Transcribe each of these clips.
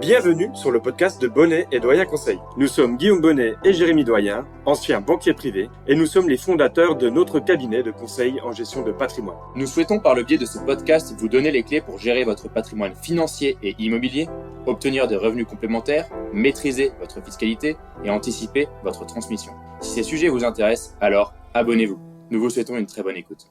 Bienvenue sur le podcast de Bonnet et Doyen Conseil. Nous sommes Guillaume Bonnet et Jérémy Doyen, anciens banquiers privés, et nous sommes les fondateurs de notre cabinet de conseil en gestion de patrimoine. Nous souhaitons par le biais de ce podcast vous donner les clés pour gérer votre patrimoine financier et immobilier, obtenir des revenus complémentaires, maîtriser votre fiscalité et anticiper votre transmission. Si ces sujets vous intéressent, alors abonnez-vous. Nous vous souhaitons une très bonne écoute.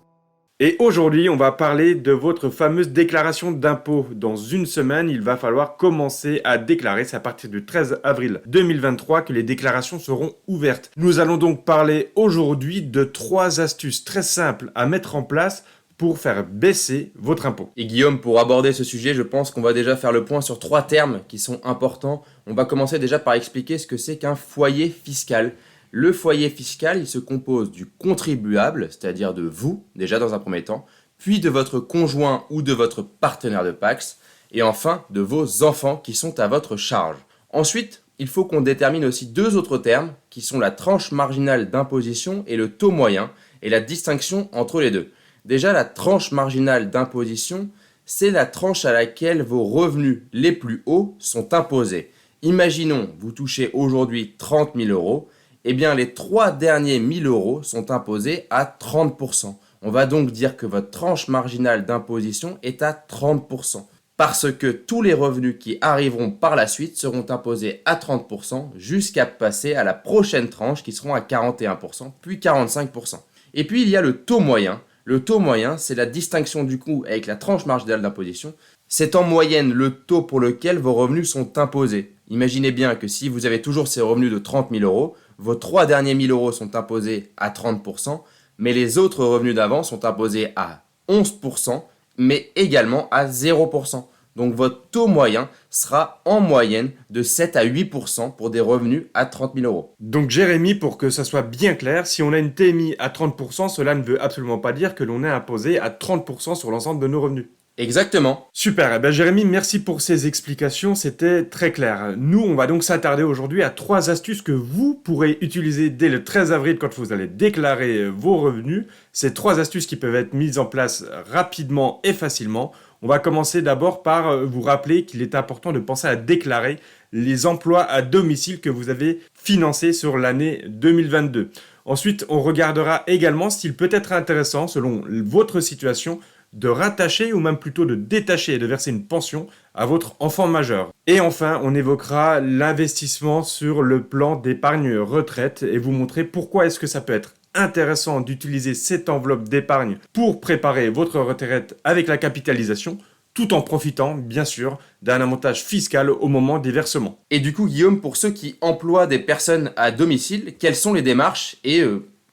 Et aujourd'hui, on va parler de votre fameuse déclaration d'impôt. Dans une semaine, il va falloir commencer à déclarer. C'est à partir du 13 avril 2023 que les déclarations seront ouvertes. Nous allons donc parler aujourd'hui de 3 astuces très simples à mettre en place pour faire baisser votre impôt. Et Guillaume, pour aborder ce sujet, je pense qu'on va déjà faire le point sur 3 termes qui sont importants. On va commencer déjà par expliquer ce que c'est qu'un foyer fiscal. Le foyer fiscal, il se compose du contribuable, c'est-à-dire de vous, déjà dans un premier temps, puis de votre conjoint ou de votre partenaire de Pacs, et enfin de vos enfants qui sont à votre charge. Ensuite, il faut qu'on détermine aussi 2 autres termes, qui sont la tranche marginale d'imposition et le taux moyen, et la distinction entre les deux. Déjà, la tranche marginale d'imposition, c'est la tranche à laquelle vos revenus les plus hauts sont imposés. Imaginons, vous touchez aujourd'hui 30 000 euros, eh bien les 3 derniers 1000 euros sont imposés à 30%. On va donc dire que votre tranche marginale d'imposition est à 30%. Parce que tous les revenus qui arriveront par la suite seront imposés à 30% jusqu'à passer à la prochaine tranche qui seront à 41%, puis 45%. Et puis il y a le taux moyen. Le taux moyen, c'est la distinction du coût avec la tranche marginale d'imposition. C'est en moyenne le taux pour lequel vos revenus sont imposés. Imaginez bien que si vous avez toujours ces revenus de 30 000 euros, vos 3 derniers 1000 euros sont imposés à 30%, mais les autres revenus d'avant sont imposés à 11%, mais également à 0%. Donc votre taux moyen sera en moyenne de 7 à 8% pour des revenus à 30 000 euros. Donc Jérémy, pour que ça soit bien clair, si on a une TMI à 30%, cela ne veut absolument pas dire que l'on est imposé à 30% sur l'ensemble de nos revenus. Exactement. Super, eh bien Jérémy, merci pour ces explications, c'était très clair. Nous, on va donc s'attarder aujourd'hui à 3 astuces que vous pourrez utiliser dès le 13 avril quand vous allez déclarer vos revenus. Ces 3 astuces qui peuvent être mises en place rapidement et facilement. On va commencer d'abord par vous rappeler qu'il est important de penser à déclarer les emplois à domicile que vous avez financés sur l'année 2022. Ensuite, on regardera également s'il peut être intéressant, selon votre situation, de rattacher ou même plutôt de détacher et de verser une pension à votre enfant majeur. Et enfin, on évoquera l'investissement sur le plan d'épargne retraite et vous montrer pourquoi est-ce que ça peut être intéressant d'utiliser cette enveloppe d'épargne pour préparer votre retraite avec la capitalisation, tout en profitant, bien sûr, d'un avantage fiscal au moment des versements. Et du coup, Guillaume, pour ceux qui emploient des personnes à domicile, quelles sont les démarches et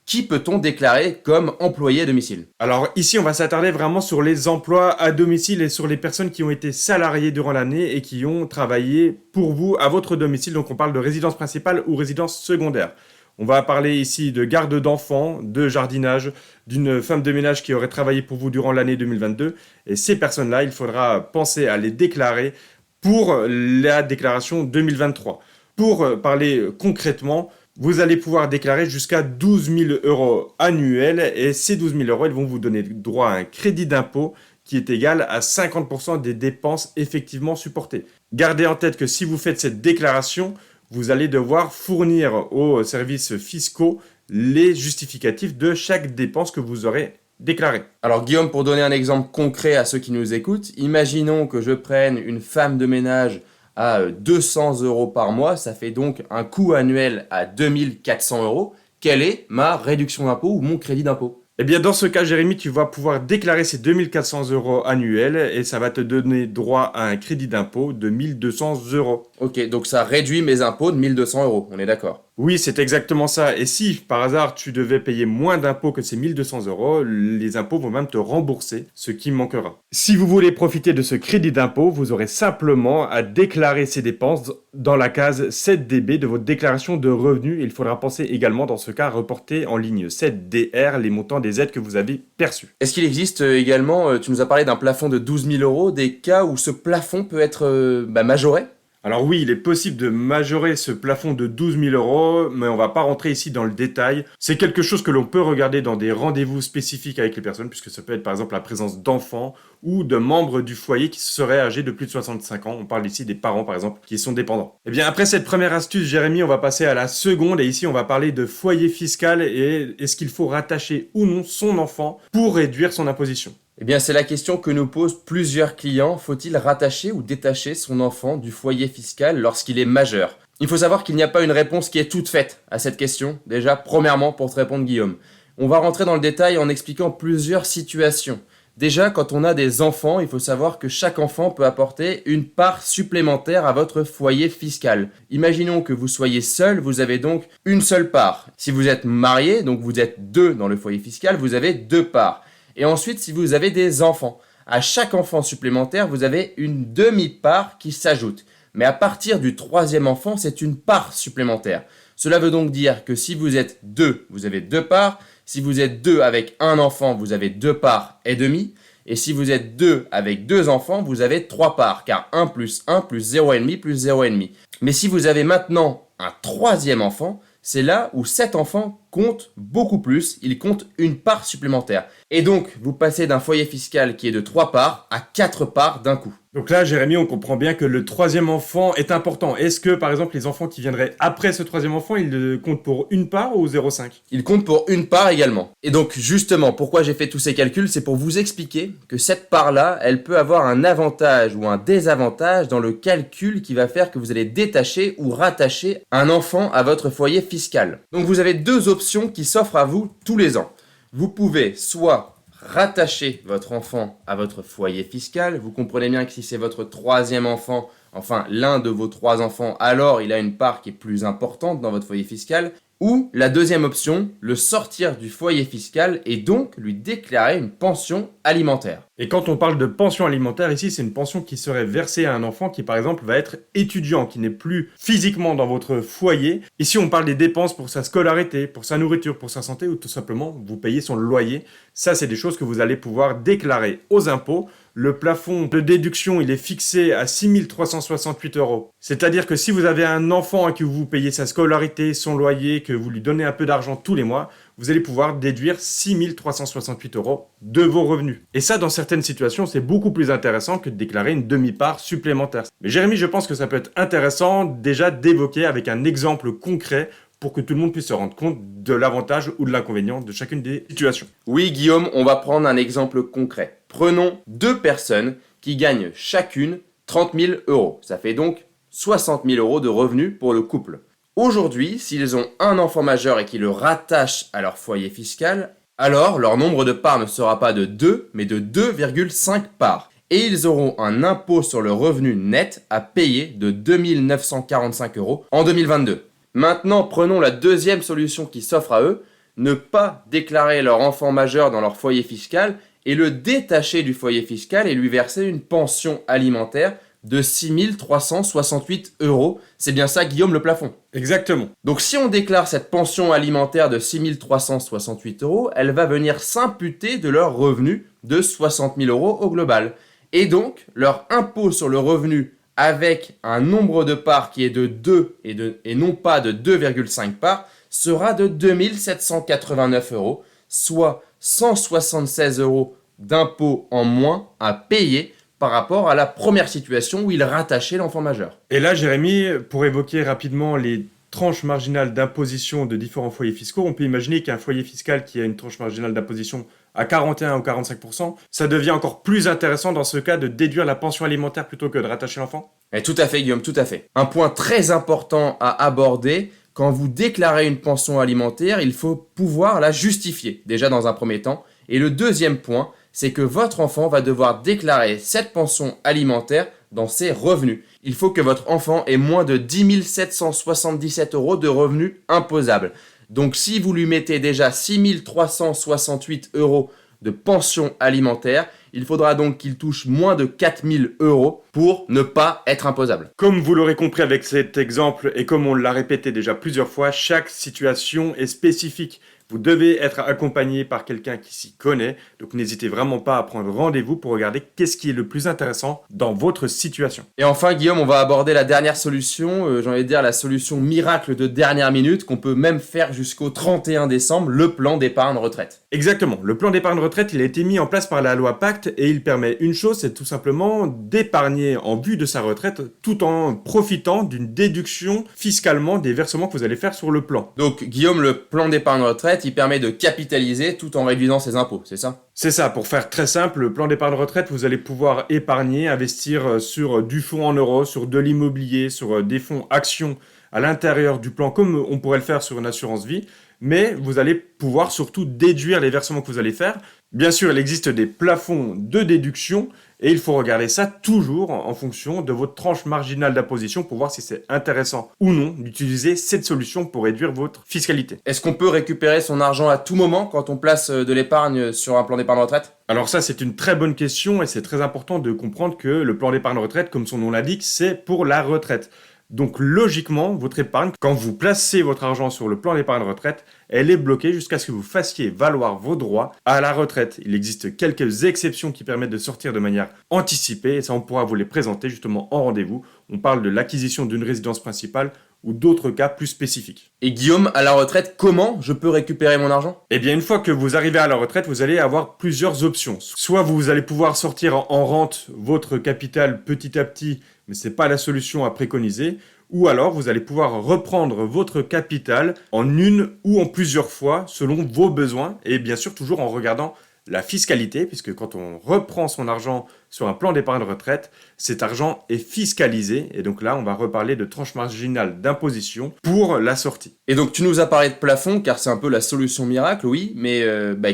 qui peut-on déclarer comme employé à domicile? Alors ici, on va s'attarder vraiment sur les emplois à domicile et sur les personnes qui ont été salariées durant l'année et qui ont travaillé pour vous à votre domicile. Donc on parle de résidence principale ou résidence secondaire. On va parler ici de garde d'enfants, de jardinage, d'une femme de ménage qui aurait travaillé pour vous durant l'année 2022. Et ces personnes-là, il faudra penser à les déclarer pour la déclaration 2023. Pour parler concrètement, vous allez pouvoir déclarer jusqu'à 12 000 euros annuels et ces 12 000 euros, ils vont vous donner droit à un crédit d'impôt qui est égal à 50% des dépenses effectivement supportées. Gardez en tête que si vous faites cette déclaration, vous allez devoir fournir aux services fiscaux les justificatifs de chaque dépense que vous aurez déclarée. Alors Guillaume, pour donner un exemple concret à ceux qui nous écoutent, imaginons que je prenne une femme de ménage à 200 euros par mois, ça fait donc un coût annuel à 2400 euros. Quelle est ma réduction d'impôt ou mon crédit d'impôt? Eh bien, dans ce cas, Jérémy, tu vas pouvoir déclarer ces 2400 euros annuels et ça va te donner droit à un crédit d'impôt de 1200 euros. Ok, donc ça réduit mes impôts de 1200 euros, on est d'accord. Oui, c'est exactement ça. Et si, par hasard, tu devais payer moins d'impôts que ces 1200 euros, les impôts vont même te rembourser ce qui manquera. Si vous voulez profiter de ce crédit d'impôt, vous aurez simplement à déclarer ces dépenses dans la case 7DB de votre déclaration de revenus. Il faudra penser également, dans ce cas, à reporter en ligne 7DR les montants des aides que vous avez perçues. Est-ce qu'il existe également, tu nous as parlé d'un plafond de 12 000 euros, des cas où ce plafond peut être majoré? Alors oui, il est possible de majorer ce plafond de 12 000 euros, mais on va pas rentrer ici dans le détail. C'est quelque chose que l'on peut regarder dans des rendez-vous spécifiques avec les personnes, puisque ça peut être par exemple la présence d'enfants ou de membres du foyer qui seraient âgés de plus de 65 ans. On parle ici des parents par exemple qui sont dépendants. Et bien après cette première astuce, Jérémy, on va passer à la seconde, et ici on va parler de foyer fiscal et est-ce qu'il faut rattacher ou non son enfant pour réduire son imposition. Eh bien, c'est la question que nous posent plusieurs clients. Faut-il rattacher ou détacher son enfant du foyer fiscal lorsqu'il est majeur? Il faut savoir qu'il n'y a pas une réponse qui est toute faite à cette question. Déjà, premièrement, pour te répondre, Guillaume, on va rentrer dans le détail en expliquant plusieurs situations. Déjà, quand on a des enfants, il faut savoir que chaque enfant peut apporter une part supplémentaire à votre foyer fiscal. Imaginons que vous soyez seul, vous avez donc une seule part. Si vous êtes marié, donc vous êtes deux dans le foyer fiscal, vous avez deux parts. Et ensuite, si vous avez des enfants, à chaque enfant supplémentaire, vous avez une demi-part qui s'ajoute. Mais à partir du troisième enfant, c'est une part supplémentaire. Cela veut donc dire que si vous êtes deux, vous avez deux parts. Si vous êtes deux avec un enfant, vous avez deux parts et demi. Et si vous êtes deux avec deux enfants, vous avez trois parts, car 1 plus 1 plus 0,5 plus 0,5. Mais si vous avez maintenant un troisième enfant, c'est là où cet enfant compte beaucoup plus, il compte une part supplémentaire. Et donc, vous passez d'un foyer fiscal qui est de 3 parts à 4 parts d'un coup. Donc là, Jérémy, on comprend bien que le troisième enfant est important. Est-ce que, par exemple, les enfants qui viendraient après ce troisième enfant, ils comptent pour une part ou 0,5? Il compte pour une part également. Et donc, justement, pourquoi j'ai fait tous ces calculs, c'est pour vous expliquer que cette part-là, elle peut avoir un avantage ou un désavantage dans le calcul qui va faire que vous allez détacher ou rattacher un enfant à votre foyer fiscal. Donc, vous avez deux options qui s'offrent à vous tous les ans. Vous pouvez soit rattacher votre enfant à votre foyer fiscal. Vous comprenez bien que si c'est votre troisième enfant, enfin l'un de vos trois enfants, alors il a une part qui est plus importante dans votre foyer fiscal. Ou la deuxième option, le sortir du foyer fiscal et donc lui déclarer une pension alimentaire. Et quand on parle de pension alimentaire, ici, c'est une pension qui serait versée à un enfant qui, par exemple, va être étudiant, qui n'est plus physiquement dans votre foyer. Ici, on parle des dépenses pour sa scolarité, pour sa nourriture, pour sa santé, ou tout simplement, vous payez son loyer. Ça, c'est des choses que vous allez pouvoir déclarer aux impôts. Le plafond de déduction, il est fixé à 6 368 euros. C'est-à-dire que si vous avez un enfant et que vous payez sa scolarité, son loyer, que vous lui donnez un peu d'argent tous les mois, vous allez pouvoir déduire 6 368 euros de vos revenus. Et ça, dans certaines situations, c'est beaucoup plus intéressant que de déclarer une demi-part supplémentaire. Mais Jérémy, je pense que ça peut être intéressant déjà d'évoquer avec un exemple concret pour que tout le monde puisse se rendre compte de l'avantage ou de l'inconvénient de chacune des situations. Oui, Guillaume, on va prendre un exemple concret. Prenons deux personnes qui gagnent chacune 30 000 euros. Ça fait donc 60 000 euros de revenus pour le couple. Aujourd'hui, s'ils ont un enfant majeur et qu'ils le rattachent à leur foyer fiscal, alors leur nombre de parts ne sera pas de 2, mais de 2,5 parts. Et ils auront un impôt sur le revenu net à payer de 2 945 euros en 2022. Maintenant, prenons la deuxième solution qui s'offre à eux, ne pas déclarer leur enfant majeur dans leur foyer fiscal et le détacher du foyer fiscal et lui verser une pension alimentaire de 6 368 euros. C'est bien ça, Guillaume, le plafond. Exactement. Donc si on déclare cette pension alimentaire de 6 368 euros, elle va venir s'imputer de leur revenu de 60 000 euros au global. Et donc, leur impôt sur le revenu avec un nombre de parts qui est de 2 et non pas de 2,5 parts, sera de 2 789 euros, soit 176 euros d'impôt en moins à payer par rapport à la première situation où il rattachait l'enfant majeur. Et là, Jérémy, pour évoquer rapidement les tranches marginales d'imposition de différents foyers fiscaux, on peut imaginer qu'un foyer fiscal qui a une tranche marginale d'imposition à 41 ou 45%, ça devient encore plus intéressant dans ce cas de déduire la pension alimentaire plutôt que de rattacher l'enfant. Et tout à fait, Guillaume, tout à fait. Un point très important à aborder, quand vous déclarez une pension alimentaire, il faut pouvoir la justifier, déjà dans un premier temps. Et le deuxième point, c'est que votre enfant va devoir déclarer cette pension alimentaire dans ses revenus. Il faut que votre enfant ait moins de 10 777 euros de revenus imposables. Donc si vous lui mettez déjà 6 368 euros de pension alimentaire, il faudra donc qu'il touche moins de 4 000 euros pour ne pas être imposable. Comme vous l'aurez compris avec cet exemple et comme on l'a répété déjà plusieurs fois, chaque situation est spécifique. Vous devez être accompagné par quelqu'un qui s'y connaît, donc n'hésitez vraiment pas à prendre rendez-vous pour regarder qu'est-ce qui est le plus intéressant dans votre situation. Et enfin, Guillaume, on va aborder la dernière solution, j'ai envie de dire la solution miracle de dernière minute qu'on peut même faire jusqu'au 31 décembre, le plan d'épargne retraite. Exactement, le plan d'épargne retraite, il a été mis en place par la loi Pacte et il permet une chose, c'est tout simplement d'épargner en vue de sa retraite tout en profitant d'une déduction fiscalement des versements que vous allez faire sur le plan. Donc Guillaume, le plan d'épargne retraite, il permet de capitaliser tout en réduisant ses impôts, c'est ça ? C'est ça, pour faire très simple, le plan d'épargne retraite, vous allez pouvoir épargner, investir sur du fonds en euros, sur de l'immobilier, sur des fonds actions à l'intérieur du plan, comme on pourrait le faire sur une assurance vie, mais vous allez pouvoir surtout déduire les versements que vous allez faire. Bien sûr, il existe des plafonds de déduction et il faut regarder ça toujours en fonction de votre tranche marginale d'imposition pour voir si c'est intéressant ou non d'utiliser cette solution pour réduire votre fiscalité. Est-ce qu'on peut récupérer son argent à tout moment quand on place de l'épargne sur un plan d'épargne retraite ? Alors ça, c'est une très bonne question et c'est très important de comprendre que le plan d'épargne retraite, comme son nom l'indique, c'est pour la retraite. Donc logiquement, votre épargne, quand vous placez votre argent sur le plan d'épargne retraite, elle est bloquée jusqu'à ce que vous fassiez valoir vos droits à la retraite. Il existe quelques exceptions qui permettent de sortir de manière anticipée et ça on pourra vous les présenter justement en rendez-vous. On parle de l'acquisition d'une résidence principale ou d'autres cas plus spécifiques. Et Guillaume, à la retraite, comment je peux récupérer mon argent ? Eh bien, une fois que vous arrivez à la retraite, vous allez avoir plusieurs options. Soit vous allez pouvoir sortir en rente votre capital petit à petit, mais ce n'est pas la solution à préconiser. Ou alors, vous allez pouvoir reprendre votre capital en une ou en plusieurs fois selon vos besoins et bien sûr toujours en regardant la fiscalité, puisque quand on reprend son argent sur un plan d'épargne retraite, cet argent est fiscalisé. Et donc là, on va reparler de tranche marginale d'imposition pour la sortie. Et donc tu nous as parlé de plafond, car c'est un peu la solution miracle, oui, mais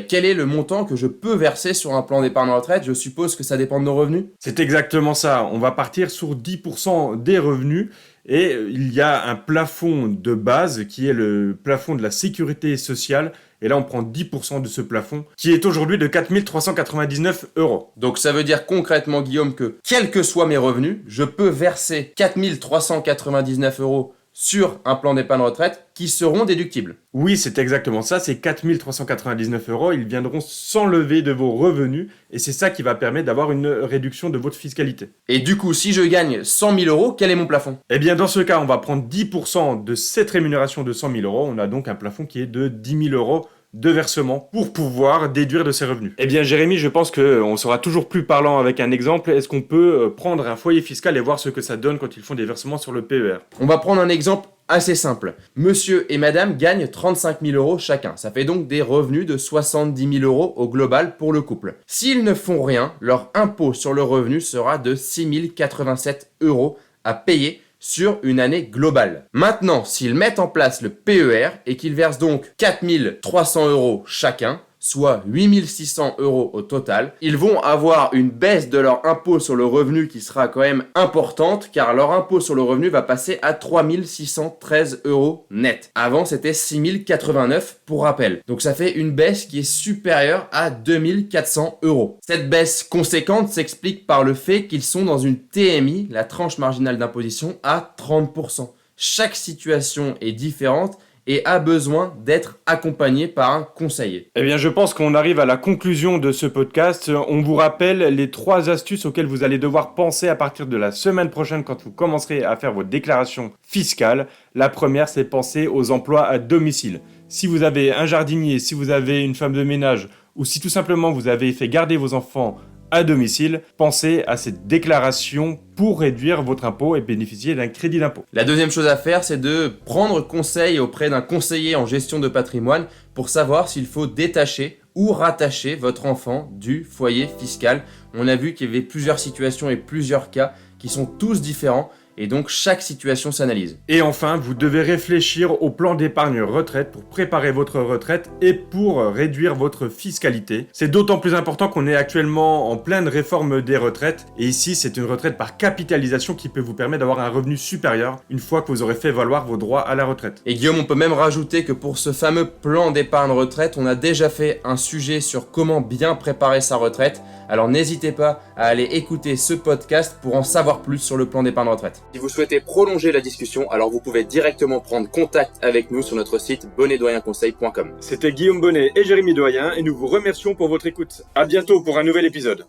quel est le montant que je peux verser sur un plan d'épargne retraite ? Je suppose que ça dépend de nos revenus ? C'est exactement ça. On va partir sur 10% des revenus. Et il y a un plafond de base qui est le plafond de la sécurité sociale. Et là, on prend 10% de ce plafond qui est aujourd'hui de 4 399 €. Donc ça veut dire concrètement, Guillaume, que quels que soient mes revenus, je peux verser 4 399 € sur un plan d'épargne retraite qui seront déductibles. Oui, c'est exactement ça. Ces 4 399 €, ils viendront s'enlever de vos revenus et c'est ça qui va permettre d'avoir une réduction de votre fiscalité. Et du coup, si je gagne 100 000 €, quel est mon plafond ? Eh bien, dans ce cas, on va prendre 10% de cette rémunération de 100 000 €. On a donc un plafond qui est de 10 000 € de versement pour pouvoir déduire de ses revenus. Eh bien Jérémy, je pense qu'on sera toujours plus parlant avec un exemple. Est-ce qu'on peut prendre un foyer fiscal et voir ce que ça donne quand ils font des versements sur le PER ? On va prendre un exemple assez simple. Monsieur et madame gagnent 35 000 € chacun. Ça fait donc des revenus de 70 000 € au global pour le couple. S'ils ne font rien, leur impôt sur le revenu sera de 6 087 € à payer sur une année globale. Maintenant, s'ils mettent en place le PER et qu'ils versent donc 4 300 € chacun, soit 8 600 € au total, ils vont avoir une baisse de leur impôt sur le revenu qui sera quand même importante car leur impôt sur le revenu va passer à 3 613 € net. Avant, c'était 6 089 pour rappel. Donc ça fait une baisse qui est supérieure à 2 400 €. Cette baisse conséquente s'explique par le fait qu'ils sont dans une TMI, la tranche marginale d'imposition, à 30%. Chaque situation est différente et a besoin d'être accompagné par un conseiller. Eh bien, je pense qu'on arrive à la conclusion de ce podcast. On vous rappelle les 3 astuces auxquelles vous allez devoir penser à partir de la semaine prochaine quand vous commencerez à faire vos déclarations fiscales. La première, c'est penser aux emplois à domicile. Si vous avez un jardinier, si vous avez une femme de ménage ou si tout simplement vous avez fait garder vos enfants à domicile, pensez à cette déclaration pour réduire votre impôt et bénéficier d'un crédit d'impôt. La deuxième chose à faire, c'est de prendre conseil auprès d'un conseiller en gestion de patrimoine pour savoir s'il faut détacher ou rattacher votre enfant du foyer fiscal. On a vu qu'il y avait plusieurs situations et plusieurs cas qui sont tous différents. Et donc, chaque situation s'analyse. Et enfin, vous devez réfléchir au plan d'épargne retraite pour préparer votre retraite et pour réduire votre fiscalité. C'est d'autant plus important qu'on est actuellement en pleine réforme des retraites. Et ici, c'est une retraite par capitalisation qui peut vous permettre d'avoir un revenu supérieur une fois que vous aurez fait valoir vos droits à la retraite. Et Guillaume, on peut même rajouter que pour ce fameux plan d'épargne retraite, on a déjà fait un sujet sur comment bien préparer sa retraite. Alors n'hésitez pas à aller écouter ce podcast pour en savoir plus sur le plan d'épargne retraite. Si vous souhaitez prolonger la discussion, alors vous pouvez directement prendre contact avec nous sur notre site bonnetdoyenconseil.com. C'était Guillaume Bonnet et Jérémy Doyen et nous vous remercions pour votre écoute. À bientôt pour un nouvel épisode.